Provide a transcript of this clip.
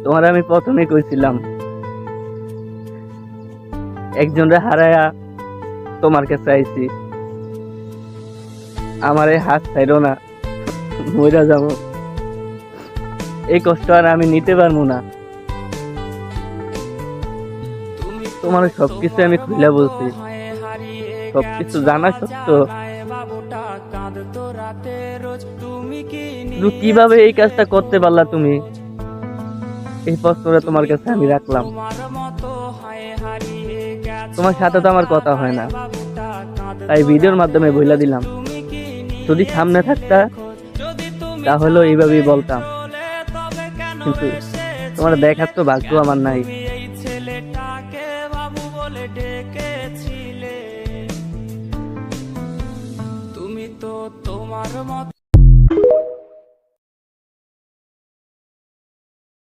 তোমার আমি প্রথমে কইছিলাম একজনরে হারায়া তোমার কাছে আইছি, আমার এই হাত ছাইরো না, মইরা যাবো, এই কষ্ট আর আমি নিতে পারবো না। তোমার সবকিছু আমি খুলে বলছি, সবকিছু জানা সত্ত্বেও কিন্তু কিভাবে এই কাজটা করতে পারলা তুমি, এই প্রশ্নটা তোমার কাছে আমি রাখলাম। তোমার সাথে তো আমার কথা হয় না, তাই ভিডিওর মাধ্যমে বইলা দিলাম। যদি সামনে থাকতা তাহলেও এইভাবেই বলতাম, কিন্তু তোমার দেখার তো ভাগ্য আমার নাই। তুমি তো তোমার মত